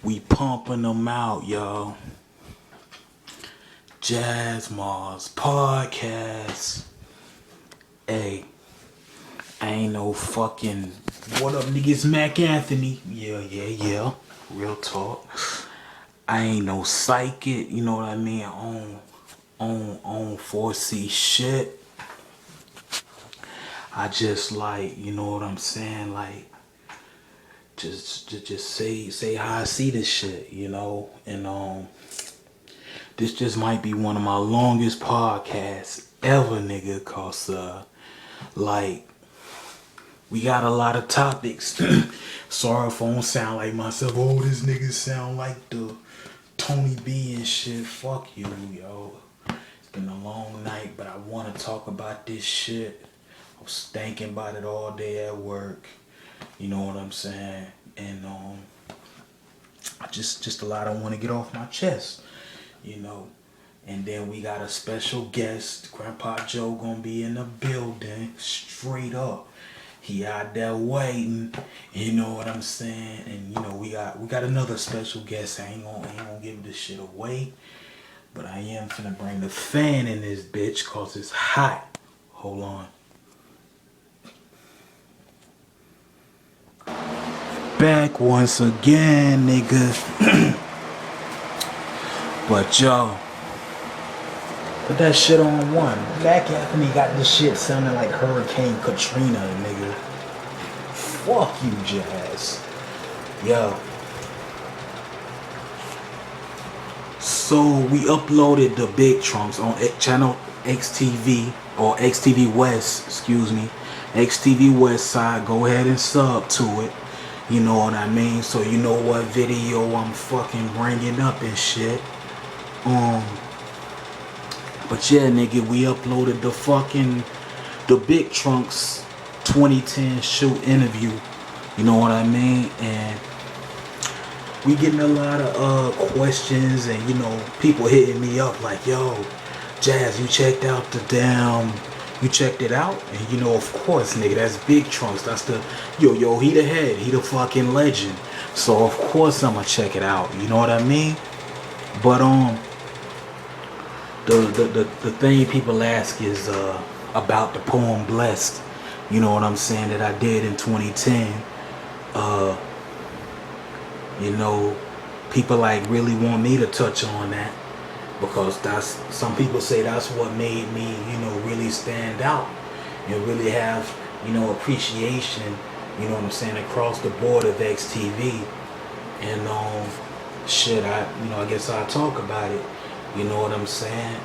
We pumping them out, y'all. Jasmars podcast. Hey, I ain't no fucking what up niggas Mac Anthony. Yeah. Real talk. I ain't no psychic, you know what I mean, on 4C shit. I just like, you know what I'm saying, like just say how I see this shit, you know, and this just might be one of my longest podcasts ever, nigga, cause like we got a lot of topics. Sorry if I don't sound like myself. Oh, this nigga sound like the Tony B and shit. Fuck you, yo. It's been a long night, but I want to talk about this shit. I was thinking about it all day at work. You know what I'm saying? And just a lot I want to get off my chest. You know. And then we got a special guest. Grandpa Joe gonna be in the building. Straight up. He out there waiting, you know what I'm saying? And you know we got another special guest. I ain't gonna give this shit away, but I am finna bring the fan in this bitch cause it's hot. Hold on. Back once again, nigga. But yo, put that shit on one. Mac Anthony got this shit sounding like Hurricane Katrina, nigga. Fuck you, Jazz. Yo. So we uploaded the big trunks on channel XTV or XTV West, excuse me. XTV West side. Go ahead and sub to it. You know what I mean? So you know what video I'm fucking bringing up and shit. But yeah, nigga, we uploaded the Big Trunks 2010 shoot interview. You know what I mean? And we getting a lot of questions and, you know, people hitting me up like, yo, Jazz, you checked it out? And, you know, of course, nigga, that's Big Trunks. That's the, yo, he the head. He the fucking legend. So, of course, I'ma check it out. You know what I mean? But, the thing people ask is about the poem Blessed, you know what I'm saying, that I did in 2010. You know, people like really want me to touch on that because that's, some people say that's what made me, you know, really stand out and really have, you know, appreciation, you know what I'm saying, across the board of XTV. And shit, I guess I'll talk about it. You know what I'm saying?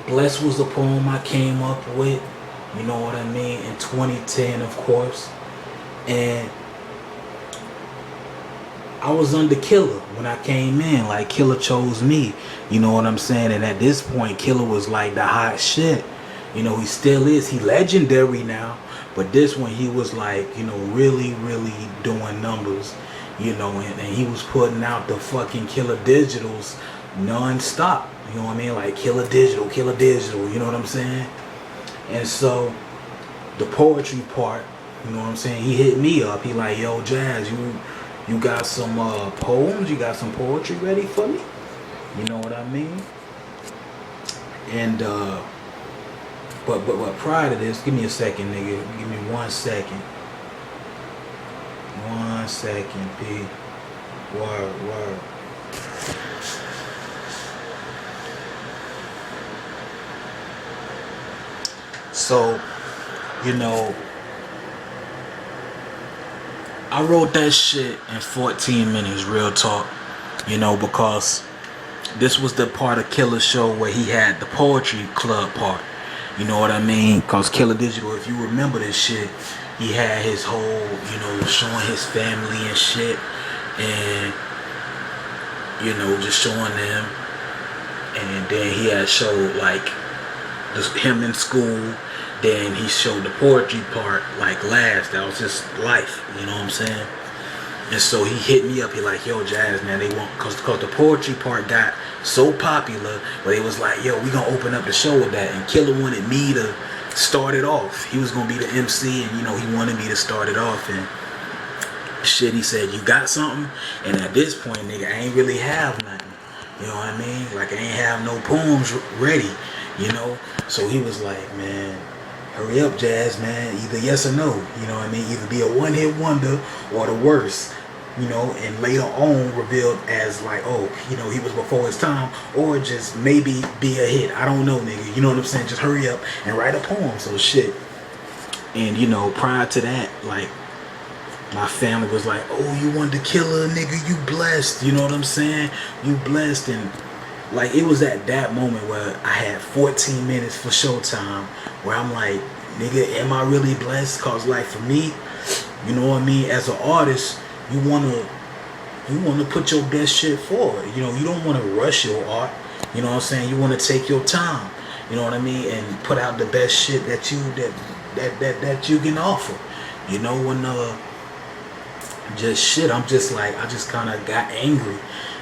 Blessed was the poem I came up with, you know what I mean, in 2010, of course. And I was under Killer when I came in. Like, Killer chose me, you know what I'm saying? And at this point, Killer was like the hot shit. You know, he still is. He legendary now. But this one, he was like, you know, really doing numbers. You know, and he was putting out the fucking Killer Digitals non-stop. You know what I mean? Like Killer Digital, you know what I'm saying? And so, the poetry part, you know what I'm saying? He hit me up. He like, yo, Jazz, you got some poems? You got some poetry ready for me? You know what I mean? And, but prior to this, give me a second, nigga. Give me 1 second. 1 second, P. Word. So, you know, I wrote that shit in 14 minutes, real talk. You know, because this was the part of Killer's show where he had the poetry club part. You know what I mean? Because Killer Digital, if you remember this shit, he had his whole, you know, showing his family and shit. And, you know, just showing them. And then he had showed, like, him in school. Then he showed the poetry part, like, last. That was his life, you know what I'm saying? And so he hit me up. He like, yo, Jazz, man, they want, because the poetry part got so popular, but it was like, yo, we gonna open up the show with that. And Killer wanted me to start it off. He was gonna be the MC, and, you know, he wanted me to start it off. And Shit, he said, you got something? And at this point, nigga, I ain't really have nothing. You know what I mean? Like, I ain't have no poems ready, you know? So he was like, man, hurry up, Jazz, man. Either yes or no. You know what I mean? Either be a one-hit wonder or the worst. You know, and later on revealed as like, oh, you know, he was before his time, or just maybe be a hit. I don't know, nigga. You know what I'm saying? Just hurry up and write a poem. So shit. And you know, prior to that, like, my family was like, oh, you wanted to kill her, nigga, you blessed. You know what I'm saying? You blessed. And like, it was at that moment where I had 14 minutes for showtime where I'm like, nigga, am I really blessed? Cause like for me, you know what I mean, as an artist, you wanna put your best shit forward. You know, you don't wanna rush your art. You know what I'm saying? You wanna take your time. You know what I mean? And put out the best shit that you can offer. You know, when just shit, I'm just like, I just kinda got angry.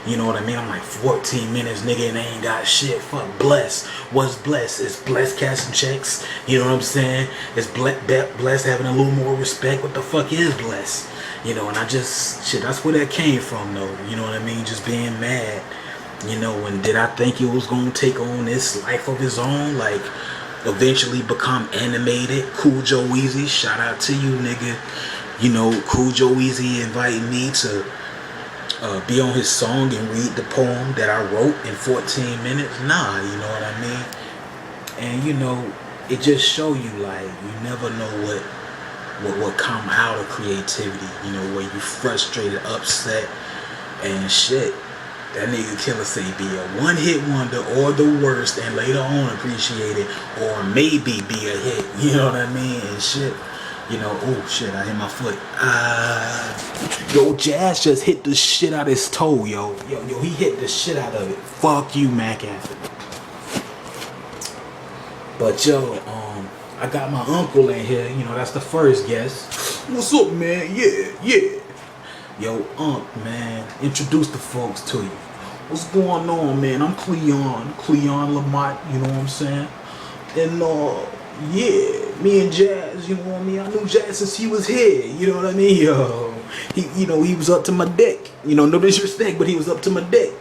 You know what I mean? I'm like, 14 minutes, nigga, and they ain't got shit. Fuck, blessed. What's blessed? It's blessed cashing checks. You know what I'm saying? It's blessed having a little more respect. What the fuck is blessed? You know, and I just, shit, that's where that came from, though. You know what I mean? Just being mad. You know, and did I think it was going to take on this life of his own? Like, eventually become animated? Cool Joe Weezy, shout out to you, nigga. You know, Cool Joe Weezy invited me to be on his song and read the poem that I wrote in 14 minutes. Nah, you know what I mean? And, you know, it just show you, like, you never know what come out of creativity, you know, where you frustrated, upset, and shit. That nigga Killer say be a one-hit wonder or the worst, and later on appreciate it, or maybe be a hit, you know what I mean, and shit. You know, oh shit, I hit my foot. Yo, Jazz just hit the shit out of his toe, yo, he hit the shit out of it. Fuck you, Mac Anthony. But yo, I got my uncle in here, you know, that's the first guest. What's up, man? Yeah. Yo, Unc, man, introduce the folks to you. What's going on, man? I'm Cleon Lamont, you know what I'm saying? And, yeah, me and Jazz, you know what I mean? I knew Jazz since he was here, you know what I mean? Yo, he was up to my dick. You know, no disrespect, but he was up to my dick.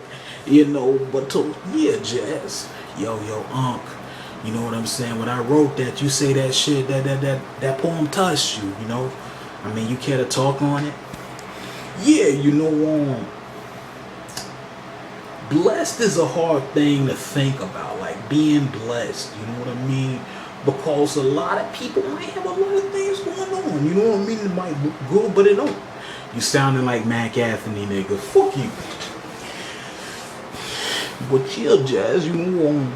You know, but yeah, Jazz. Yo, Unc. You know what I'm saying? When I wrote that, you say that shit, that poem touched you, you know? I mean, you care to talk on it? Yeah, you know, blessed is a hard thing to think about, like being blessed, you know what I mean? Because a lot of people might have a lot of things going on, you know what I mean? It might look good, but it don't. You sounding like Mac Anthony, nigga. Fuck you. But yeah, Jazz, you know,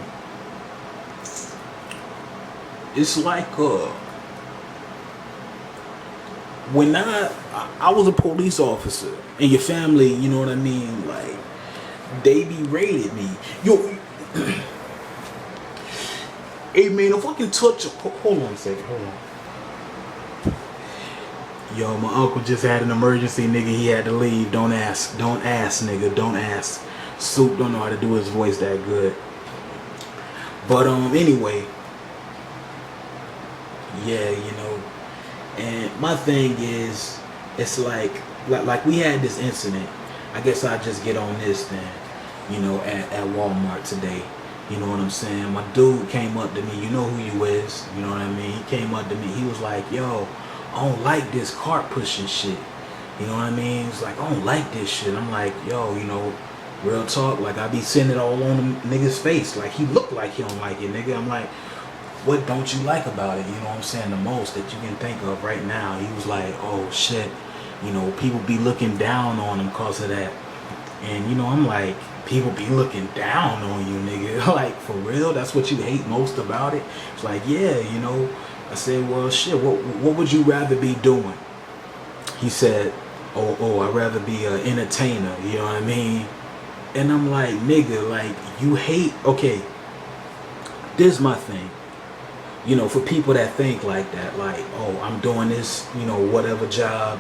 it's like when I was a police officer and your family, you know what I mean, like they berated me. Yo, hey man, if I can touch hold on a second, hold on. Yo, my uncle just had an emergency, nigga. He had to leave. Don't ask, nigga. Don't ask. Soup don't know how to do his voice that good. But anyway. Yeah, you know, and my thing is, it's like we had this incident. I guess I'll just get on this then, you know, at Walmart today. You know what I'm saying? My dude came up to me. You know who you is. You know what I mean? He came up to me. He was like, yo, I don't like this cart pushing shit. You know what I mean? He's like, I don't like this shit. I'm like, yo, you know, real talk. Like, I be sending it all on the nigga's face. Like, he looked like he don't like it, nigga. I'm like, what don't you like about it? You know what I'm saying? The most that you can think of right now. He was like, oh shit, you know, people be looking down on him because of that. And you know, I'm like, people be looking down on you, nigga. Like, for real? That's what you hate most about it? It's like, yeah, you know. I said, well shit, what would you rather be doing? He said, oh, I'd rather be an entertainer, you know what I mean? And I'm like, nigga, like, you hate, okay, this is my thing. You know, for people that think like that, like, oh, I'm doing this, you know, whatever job,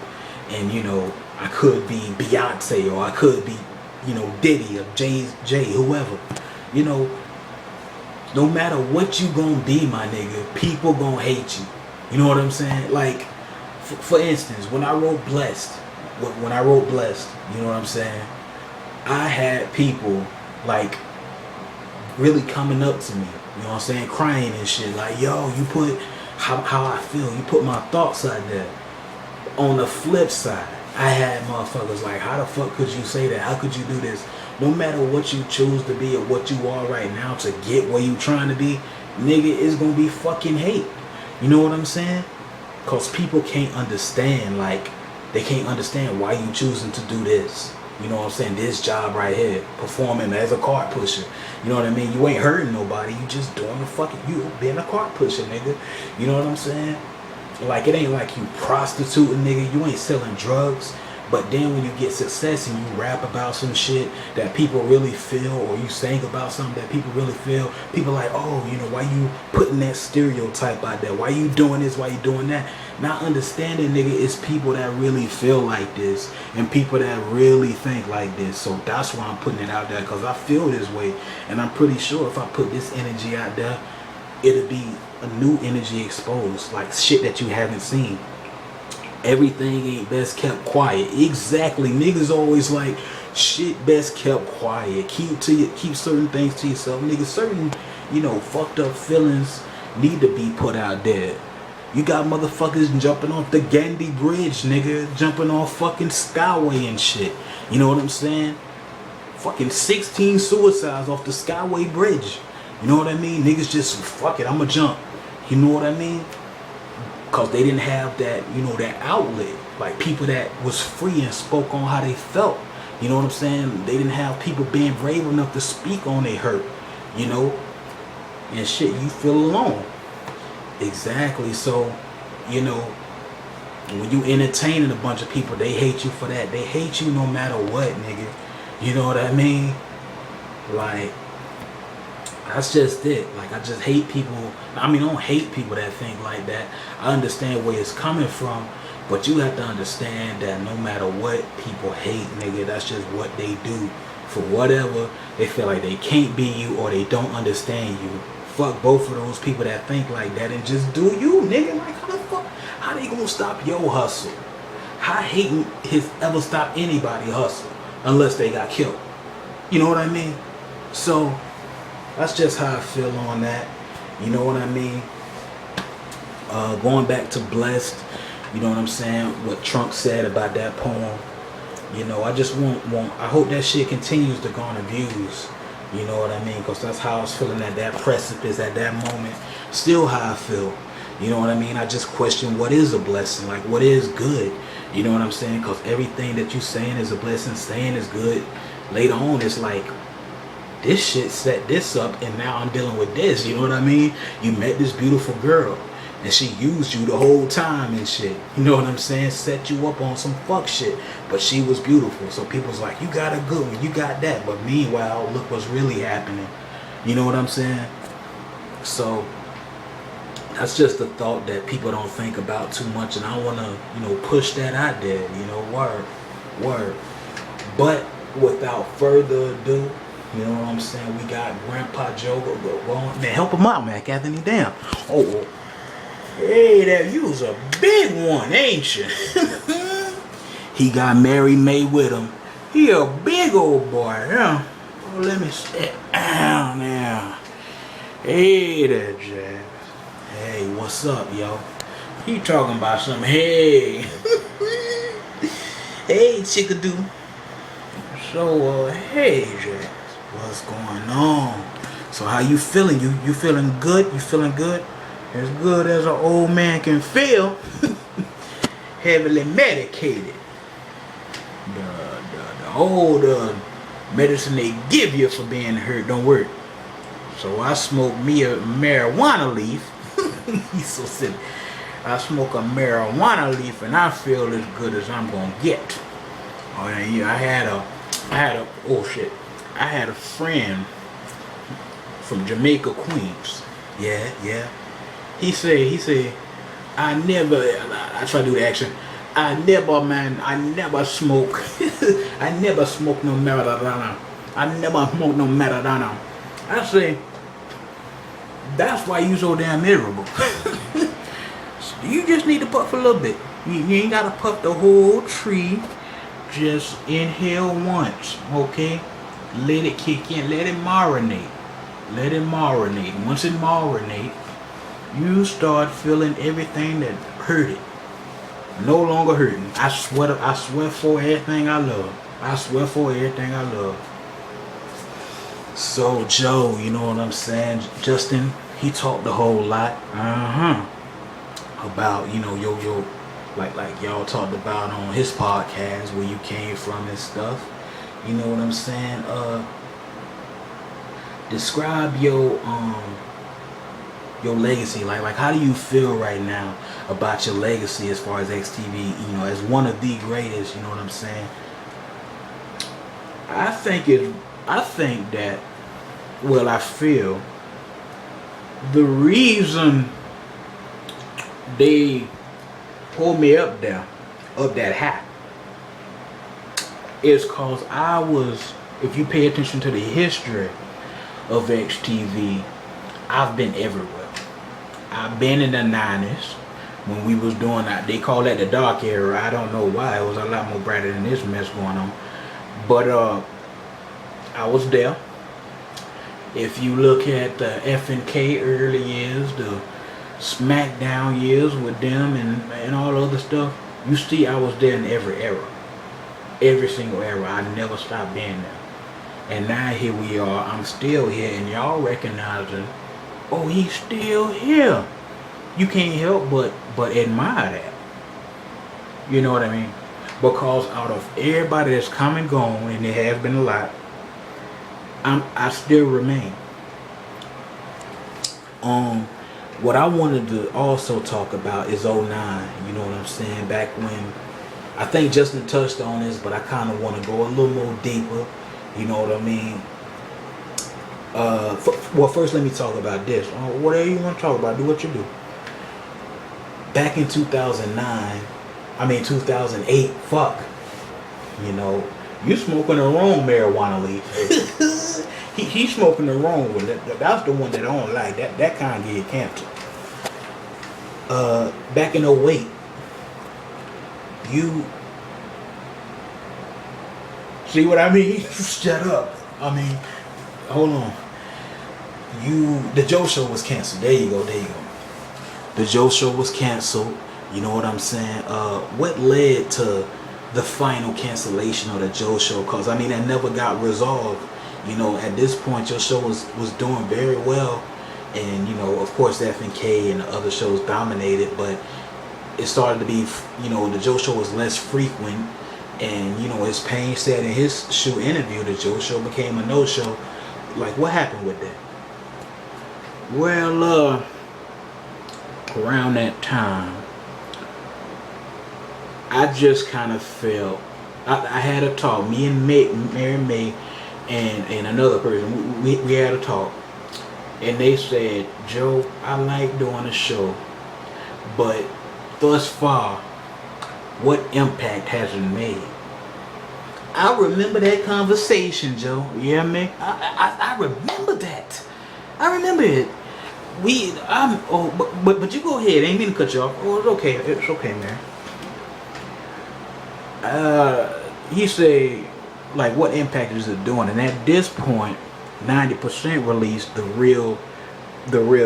and, you know, I could be Beyonce, or I could be, you know, Diddy, or Jay, whoever. You know, no matter what you gonna be, my nigga, people gonna hate you. You know what I'm saying? Like, for instance, when I wrote Blessed, when I wrote Blessed, you know what I'm saying? I had people like really coming up to me, you know what I'm saying, crying and shit, like, yo, you put how I feel, you put my thoughts out there. On the flip side, I had motherfuckers like, how the fuck could you say that? How could you do this? No matter what you choose to be or what you are right now to get where you trying to be, nigga, it's gonna be fucking hate. You know what I'm saying? Cause people can't understand, like, they can't understand why you choosing to do this. You know what I'm saying? This job right here, performing as a cart pusher. You know what I mean? You ain't hurting nobody. You just doing the fucking, you being a cart pusher, nigga. You know what I'm saying? Like, it ain't like you prostituting, nigga. You ain't selling drugs. But then when you get success and you rap about some shit that people really feel, or you sing about something that people really feel, people like, oh, you know, why you putting that stereotype out there? Why you doing this? Why you doing that? Not understanding, nigga, it's people that really feel like this and people that really think like this. So that's why I'm putting it out there, because I feel this way. And I'm pretty sure if I put this energy out there, it'll be a new energy exposed, like shit that you haven't seen. Everything ain't best kept quiet. Exactly. Niggas always like, shit best kept quiet. Keep certain things to yourself. Niggas, certain, you know, fucked up feelings need to be put out there. You got motherfuckers jumping off the Gandhi Bridge, nigga. Jumping off fucking Skyway and shit. You know what I'm saying? Fucking 16 suicides off the Skyway Bridge. You know what I mean? Niggas just, fuck it, I'ma jump. You know what I mean? Because they didn't have that, you know, that outlet. Like, people that was free and spoke on how they felt. You know what I'm saying? They didn't have people being brave enough to speak on their hurt. You know? And shit, you feel alone. Exactly. So, you know, when you entertaining a bunch of people, they hate you for that. They hate you no matter what, nigga. You know what I mean? Like, that's just it. Like, I just hate people. I mean, I don't hate people that think like that. I understand where it's coming from, but you have to understand that no matter what people hate, nigga, that's just what they do. For whatever, they feel like they can't be you or they don't understand you. Fuck both of those people that think like that and just do you, nigga. Like, how the fuck, how they gonna stop your hustle? How hating has ever stopped anybody hustle unless they got killed? You know what I mean? So, that's just how I feel on that. You know what I mean? Going back to Blessed, you know what I'm saying? What Trunk said about that poem. You know, I just I hope that shit continues to garner views. You know what I mean? Because that's how I was feeling at that precipice, at that moment. Still how I feel. You know what I mean? I just question what is a blessing. Like, what is good? You know what I'm saying? Because everything that you saying is a blessing, saying is good. Later on, it's like, this shit set this up and now I'm dealing with this. You know what I mean? You met this beautiful girl and she used you the whole time and shit. You know what I'm saying? Set you up on some fuck shit. But she was beautiful. So people's like, you got a good one, you got that. But meanwhile, look what's really happening. You know what I'm saying? So that's just a thought that people don't think about too much. And I want to, you know, push that out there. You know, word. But without further ado, you know what I'm saying? We got Grandpa Joe going. Man, help him out, man. Anthony, damn. Oh, hey, there, you was a big one, ain't you? He got Mary May with him. He a big old boy, yeah. Oh, let me sit down now. Hey there, Jazz. Hey, what's up, yo? He talking about something. Hey. Hey, chickadoo. So, hey, Jazz. What's going on? So how you feeling? You feeling good? You feeling good? As good as an old man can feel. Heavily medicated. The old medicine they give you for being hurt don't work. So I smoke me a marijuana leaf. He's so silly. I smoke a marijuana leaf and I feel as good as I'm gonna get. Oh yeah, I had a oh shit. I had a friend from Jamaica, Queens. Yeah. He said, I try to do the action. I never smoke. I never smoke no marijuana. I never smoke no marijuana. I say, that's why you so damn miserable. You just need to puff a little bit. You ain't gotta puff the whole tree. just inhale once, okay? Let it kick in, let it marinate. Let it marinate. Once it marinate, you start feeling everything that hurt it. No longer hurting. I swear for everything I love. I swear for everything I love. So Joe, you know what I'm saying? Justin, he talked a whole lot. About, you know, yo, like y'all talked about on his podcast where you came from and stuff. You know what I'm saying? Describe your legacy. Like how do you feel right now about your legacy as far as XTV, you know, as one of the greatest, you know what I'm saying? I feel the reason they pulled me up that hat is cause I was, if you pay attention to the history of XTV, I've been everywhere. I've been in the 90s when we was doing that. They call that the dark era. I don't know why. It was a lot more brighter than this mess going on. But I was there. If you look at the F&K early years, the SmackDown years with them and all other stuff, you see I was there in every era. Every single era. I never stopped being there. And now here we are. I'm still here, and y'all recognizing, oh, he's still here. You can't help but admire that. You know what I mean? Because out of everybody that's come and gone, and there has been a lot, I still remain. What I wanted to also talk about is 09. You know what I'm saying? Back when, I think Justin touched on this, but I kind of want to go a little more deeper. You know what I mean? Well, first let me talk about this. Whatever you want to talk about, do what you do. Back in 2008, fuck. You know, you smoking the wrong marijuana leaf. he smoking the wrong one. That's the one that I don't like. That kind of get cancer. Back in 08, you see what I mean? Shut up. I mean, hold on. The Joe Show was canceled. There you go. The Joe Show was canceled. You know what I'm saying? What led to the final cancellation of the Joe Show? Because, I mean, that never got resolved. You know, at this point, your show was doing very well. And, you know, of course, the F&K and the other shows dominated. But it started to be, you know, the Joe Show was less frequent. And, you know, as Payne said in his show interview, the Joe Show became a no-show. Like, what happened with that? Well, around that time, I just kind of felt, I had a talk, me and Mary May and another person, we had a talk. And they said, Joe, I like doing a show, but thus far, what impact has it made? I remember that conversation, Joe. You hear me? I remember that. I remember it. But you go ahead. I ain't mean to cut you off. Oh, it's okay. It's okay, man. He said, like, what impact is it doing? And at this point, 90% released the real,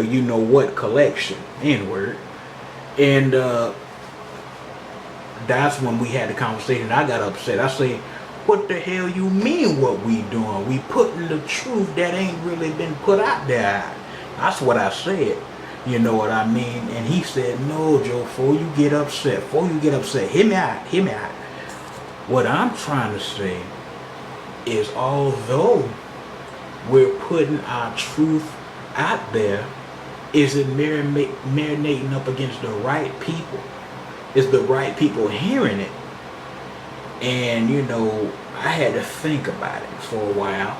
you know what collection, N-word. And that's when we had the conversation. I got upset. I said, what the hell you mean what we doing? We putting the truth that ain't really been put out there. That's what I said. You know what I mean? And he said, no, Joe, before you get upset, hear me out. What I'm trying to say is, although we're putting our truth out there, is it marinating up against the right people? Is the right people hearing it? And, you know, I had to think about it for a while.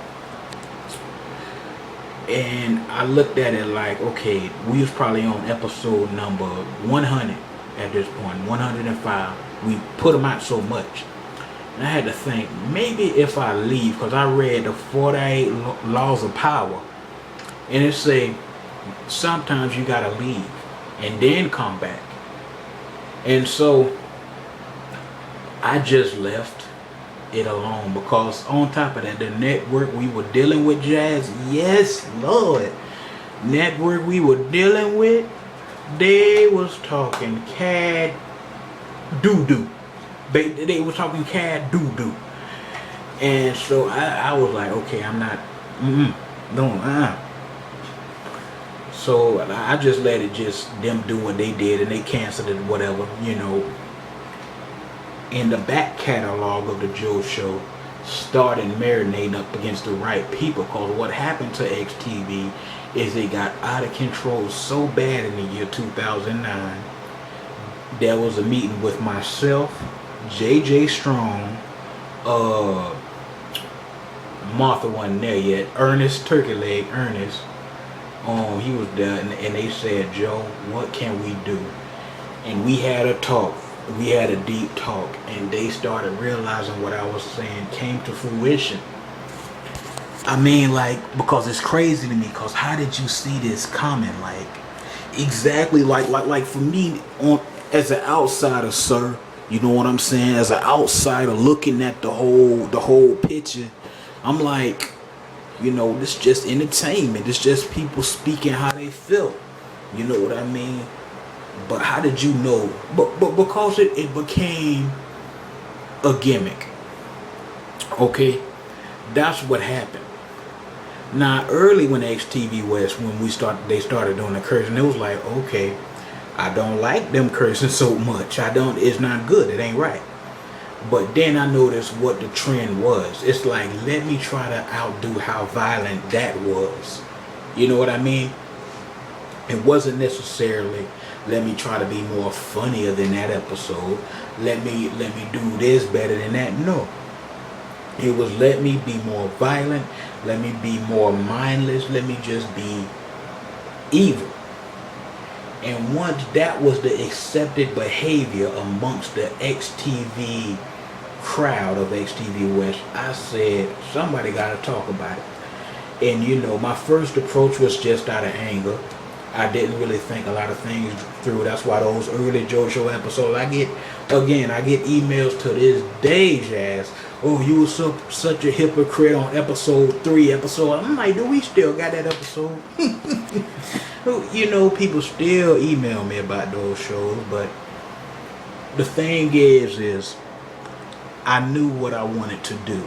And I looked at it like, okay, we was probably on episode number 100 at this point, 105. We put them out so much. And I had to think, maybe if I leave, because I read the 48 Laws of Power, and it say, sometimes you gotta leave and then come back. And so I just left, it alone. Because on top of that, the network we were dealing with, Jazz, yes, Lord, network we were dealing with, they was talking cad doo-doo. They was talking cad doo-doo. And so I was like, okay, I'm not, no. So I just let it just them do what they did, and they canceled it, whatever, you know. In the back catalog of the Joe Show, started marinating up against the right people. Because what happened to XTV is it got out of control so bad in the year 2009. There was a meeting with myself, JJ Strong, Martha wasn't there yet, Ernest, Turkey Leg Ernest, he was there, and they said, Joe, what can we do? And we had a talk. We had a deep talk, and they started realizing what I was saying came to fruition. I mean, like, because it's crazy to me, because how did you see this coming? Like, exactly, like for me, as an outsider, sir, you know what I'm saying? As an outsider looking at the whole picture, I'm like, you know, this just entertainment. It's just people speaking how they feel. You know what I mean? But how did you know? But because it became a gimmick. Okay? That's what happened. Now, early when XTV West, when they started doing the cursing, it was like, okay, I don't like them cursing so much. It's not good. It ain't right. But then I noticed what the trend was. It's like, let me try to outdo how violent that was. You know what I mean? It wasn't necessarily, let me try to be more funnier than that episode. Let me do this better than that. No. It was, let me be more violent. Let me be more mindless. Let me just be evil. And once that was the accepted behavior amongst the XTV crowd of XTV West, I said, somebody got to talk about it. And you know, my first approach was just out of anger. I didn't really think a lot of things through. That's why those early Joe Show episodes, I get emails to this day, Jazz. Oh, you were such a hypocrite on episode 3. I'm like, do we still got that episode? You know, people still email me about those shows, but the thing is I knew what I wanted to do.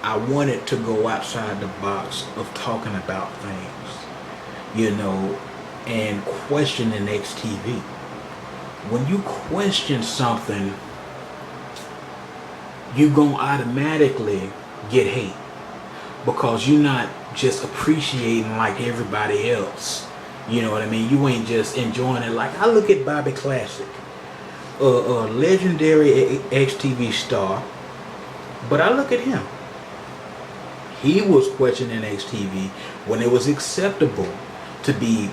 I wanted to go outside the box of talking about things, you know, and questioning XTV. When you question something, you're going to automatically get hate, because you're not just appreciating like everybody else. You know what I mean? You ain't just enjoying it. Like, I look at Bobby Classic, a legendary XTV star, but I look at him. He was questioning XTV when it was acceptable to be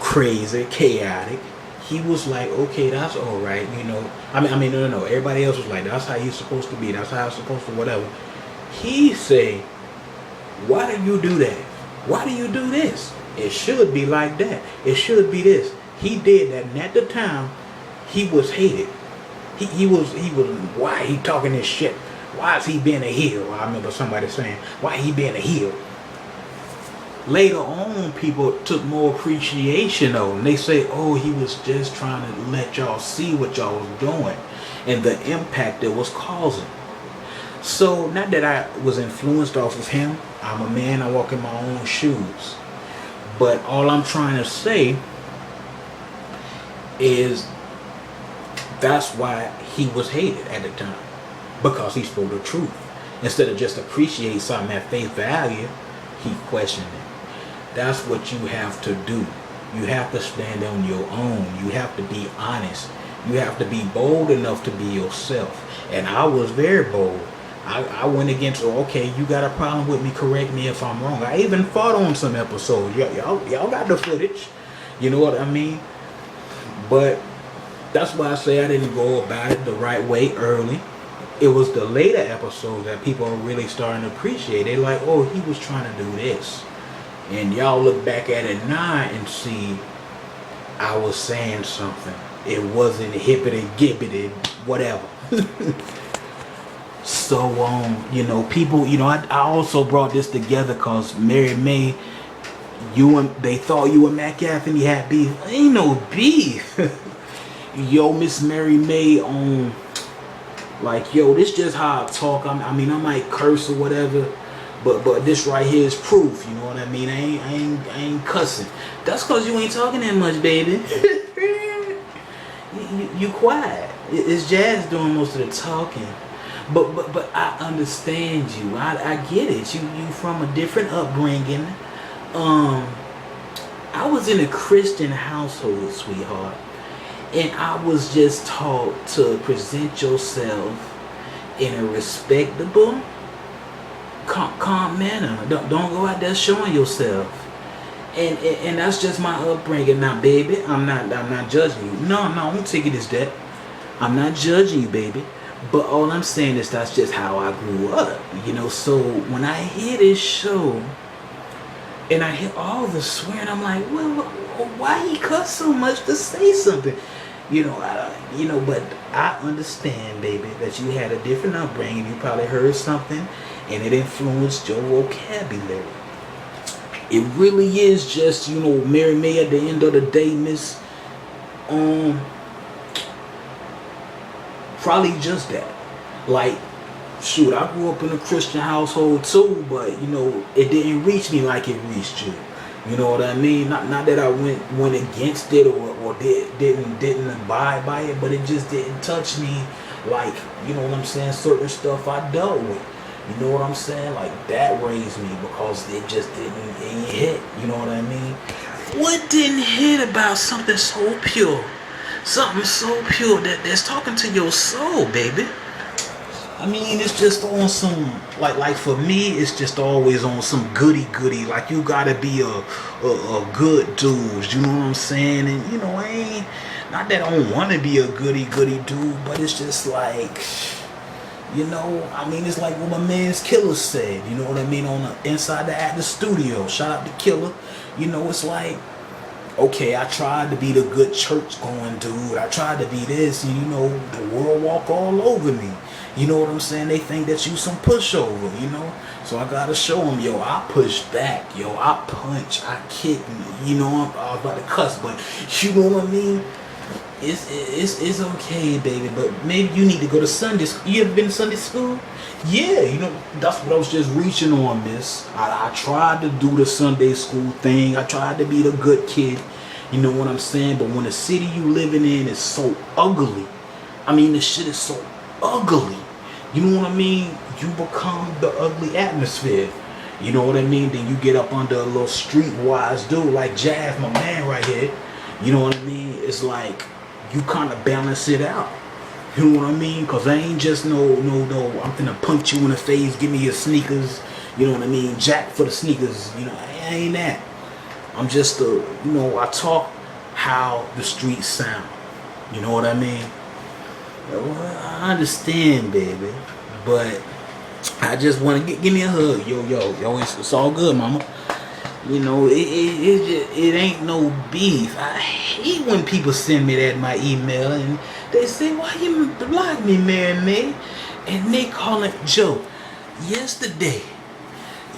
crazy, chaotic. He was like, okay, that's all right, you know. I mean, no. Everybody else was like, that's how he's supposed to be. That's how it's supposed to, whatever. He say, why do you do that? Why do you do this? It should be like that. It should be this. He did that, and at the time, he was hated. He was. Why he talking this shit? Why is he being a heel? I remember somebody saying, why he being a heel? Later on, people took more appreciation of him. They say, oh, he was just trying to let y'all see what y'all was doing and the impact it was causing. So, not that I was influenced off of him. I'm a man, I walk in my own shoes. But all I'm trying to say is that's why he was hated at the time. Because he spoke the truth. Instead of just appreciate something at face value, he questioned it. That's what you have to do. You have to stand on your own. You have to be honest. You have to be bold enough to be yourself. And I was very bold. I went against, okay, you got a problem with me, correct me if I'm wrong. I even fought on some episodes. Y'all got the footage. You know what I mean? But that's why I say I didn't go about it the right way early. It was the later episodes that people are really starting to appreciate. They're like, oh, he was trying to do this. And y'all look back at it now and see I was saying something. It wasn't hippity gibbity, whatever. So, you know, people, you know, I also brought this together because Mary May, they thought you and Mac Anthony had beef. Ain't no beef. Yo, Miss Mary May like, yo, this just how I talk. I mean, I might curse or whatever, but this right here is proof. You know what I mean? I ain't cussing. That's cause you ain't talking that much, baby. you quiet. It's Jazz doing most of the talking. But I understand you. I get it. You from a different upbringing. I was in a Christian household, sweetheart. And I was just taught to present yourself in a respectable, calm manner. Don't go out there showing yourself. And that's just my upbringing. Now, baby, I'm not judging you. No, I won't take it as that. I'm not judging you, baby. But all I'm saying is that's just how I grew up. You know, so when I hear this show and I hear all the swearing, I'm like, well, why he cuss so much to say something? You know, but I understand, baby, that you had a different upbringing. You probably heard something, and it influenced your vocabulary. It really is just, you know, Mary May at the end of the day, Miss, probably just that. Like, shoot, I grew up in a Christian household too, but you know, it didn't reach me like it reached you. You know what I mean? Not that I went against it or didn't abide by it, but it just didn't touch me like, you know what I'm saying, certain stuff I dealt with. You know what I'm saying? Like, that raised me because it just didn't hit. You know what I mean? What didn't hit about something so pure? Something so pure that's talking to your soul, baby. I mean, it's just on some, like for me, it's just always on some goody. Like, you gotta be a good dude, you know what I'm saying? And, you know, not that I don't want to be a goody dude, but it's just like, you know, I mean, it's like what my man's Killer said, you know what I mean, on the inside the studio. Shout out to Killer. You know, it's like, okay, I tried to be the good church going dude. I tried to be this, and, you know, the world walk all over me. You know what I'm saying? They think that you some pushover, you know? So I gotta show them, yo, I push back, yo, I punch, I kick, you know, I was about to cuss, but you know what I mean? It's okay, baby, but maybe you need to go to Sunday school. You ever been to Sunday school? Yeah, you know, that's what I was just reaching on, miss. I tried to do the Sunday school thing. I tried to be the good kid, you know what I'm saying? But when the city you living in is so ugly, I mean, the shit is so ugly. You know what I mean? You become the ugly atmosphere. You know what I mean? Then you get up under a little streetwise dude like Jazz, my man right here. You know what I mean? It's like you kind of balance it out. You know what I mean? Because I ain't just no, I'm finna punch you in the face, give me your sneakers. You know what I mean? Jack for the sneakers. You know, I ain't that. I'm just you know, I talk how the streets sound. You know what I mean? Well, I understand, baby, but I just want to give me a hug. Yo, it's all good, mama. You know, it ain't no beef. I hate when people send me that in my email and they say, why you block me, Mary May? And they call it Joe. Yesterday,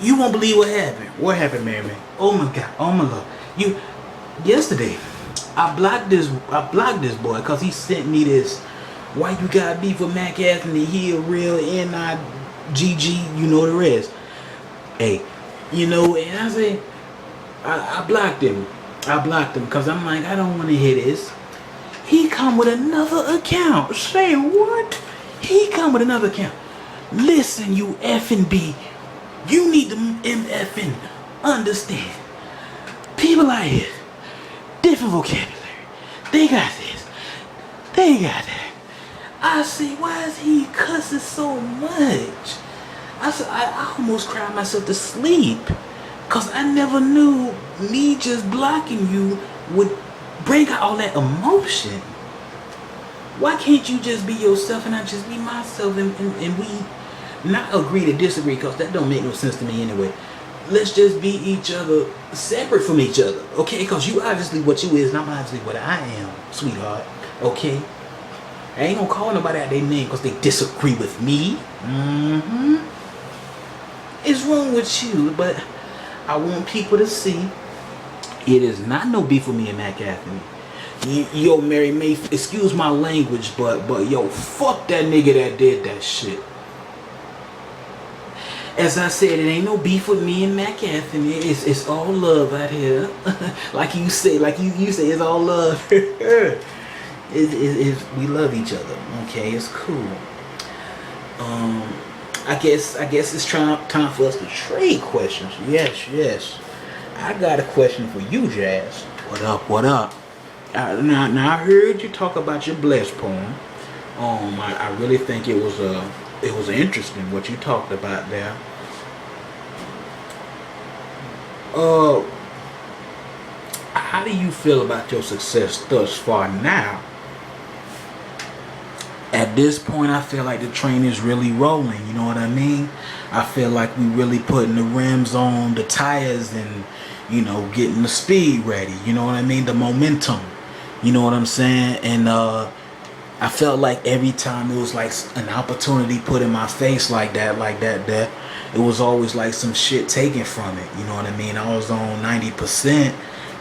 you won't believe what happened. What happened, Mary May? Oh my God, oh my Lord. Yesterday, I blocked this boy because he sent me this. Why you got beef with Mac Anthony? He a real NIGG, you know the rest. Hey, you know, and I say, I blocked him. I blocked him because I'm like, I don't want to hear this. He come with another account. Say what? He come with another account. Listen, you effing B. You need to MFing understand. People out here, different vocabulary. They got this. They got that. I say, why is he cussing so much? I said, I almost cried myself to sleep. Because I never knew me just blocking you would bring out all that emotion. Why can't you just be yourself and I just be myself and we not agree to disagree? Because that don't make no sense to me anyway. Let's just be each other separate from each other. Okay? Because you obviously what you is and I'm obviously what I am, sweetheart. Okay? I ain't gonna call nobody out their name because they disagree with me. It's wrong with you, but I want people to see it is not no beef with me and Mac Anthony. Yo, Mary May, excuse my language, but yo, fuck that nigga that did that shit. As I said, it ain't no beef with me and Mac Anthony. It's all love out here. Like you say, it's all love. We love each other. Okay, it's cool. I guess it's time for us to trade questions. Yes. I got a question for you, Jazz. What up? Now I heard you talk about your blessed poem. I really think it was interesting what you talked about there. How do you feel about your success thus far now? At this point, I feel like the train is really rolling, you know what I mean? I feel like we really putting the rims on the tires and, you know, getting the speed ready, you know what I mean? The momentum, you know what I'm saying? And I felt like every time it was like an opportunity put in my face like that, it was always like some shit taken from it, you know what I mean? I was on 90%,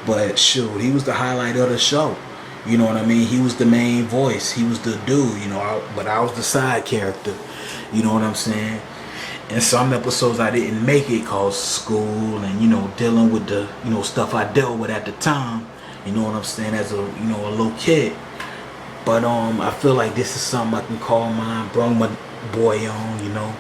but shoot, he was the highlight of the show. You know what I mean? He was the main voice. He was the dude, you know, but I was the side character. You know what I'm saying? In some episodes I didn't make it cause school and, you know, dealing with the, you know, stuff I dealt with at the time. You know what I'm saying? As a, you know, a little kid. But I feel like this is something I can call mine, bring my boy on, you know.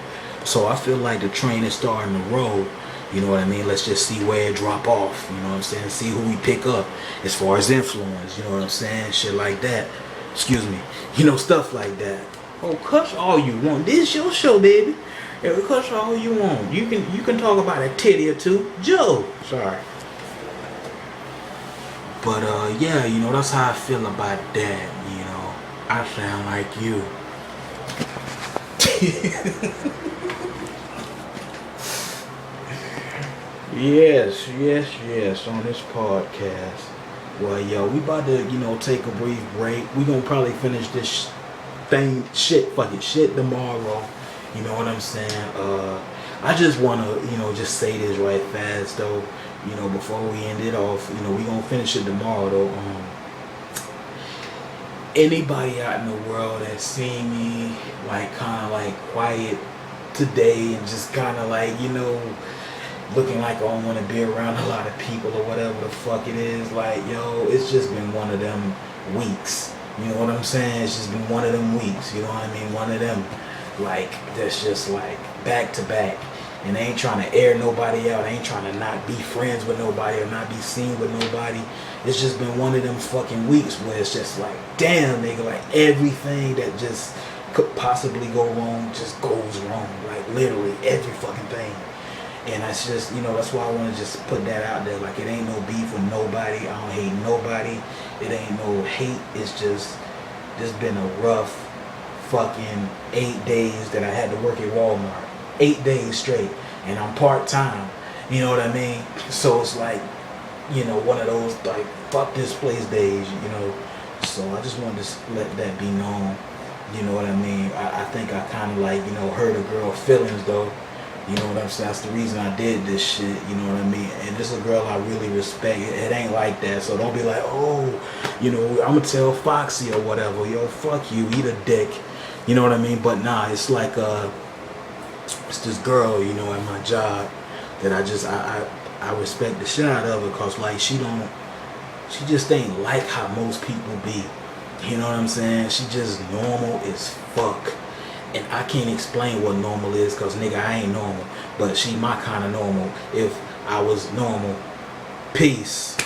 So I feel like the train is starting to roll. You know what I mean? Let's just see where it drop off. You know what I'm saying? See who we pick up as far as influence. You know what I'm saying? Shit like that. Excuse me. You know, stuff like that. Oh, cuss all you want. This is your show, baby. Yeah, cuss all you want. You can talk about a titty or two. Joe. Sorry. But yeah, you know, that's how I feel about that. You know, I sound like you. Yes, on this podcast. Well, yo, we about to, you know, take a brief break. We gonna probably finish this shit tomorrow. You know what I'm saying? I just wanna, you know, just say this right fast though. You know, before we end it off, you know, we gonna finish it tomorrow though. Anybody out in the world that seen me like kind of like quiet today and just kind of like, you know, looking like I don't want to be around a lot of people or whatever the fuck it is, like, yo, it's just been one of them weeks. You know what I'm saying? It's just been one of them weeks. You know what I mean? One of them, like, that's just like back to back. And I ain't trying to air nobody out. I ain't trying to not be friends with nobody or not be seen with nobody. It's just been one of them fucking weeks where it's just like, damn, nigga, like everything that just could possibly go wrong just goes wrong. Like literally every fucking thing. And that's just, you know, that's why I want to just put that out there. Like, it ain't no beef with nobody. I don't hate nobody. It ain't no hate. It's just been a rough fucking 8 days that I had to work at Walmart. 8 days straight. And I'm part-time. You know what I mean? So it's like, you know, one of those, like, fuck this place days, you know. So I just wanted to let that be known. You know what I mean? I think I kind of, like, you know, hurt a girl's feelings, though. You know what I'm saying? That's the reason I did this shit. You know what I mean? And this is a girl I really respect. It ain't like that. So don't be like, oh, you know, I'm going to tell Foxy or whatever. Yo, fuck you. Eat a dick. You know what I mean? But nah, it's like, it's this girl, you know, at my job that I respect the shit out of her because, like, she just ain't like how most people be. You know what I'm saying? She just normal as fuck. And I can't explain what normal is because, nigga, I ain't normal. But she my kind of normal if I was normal. Peace.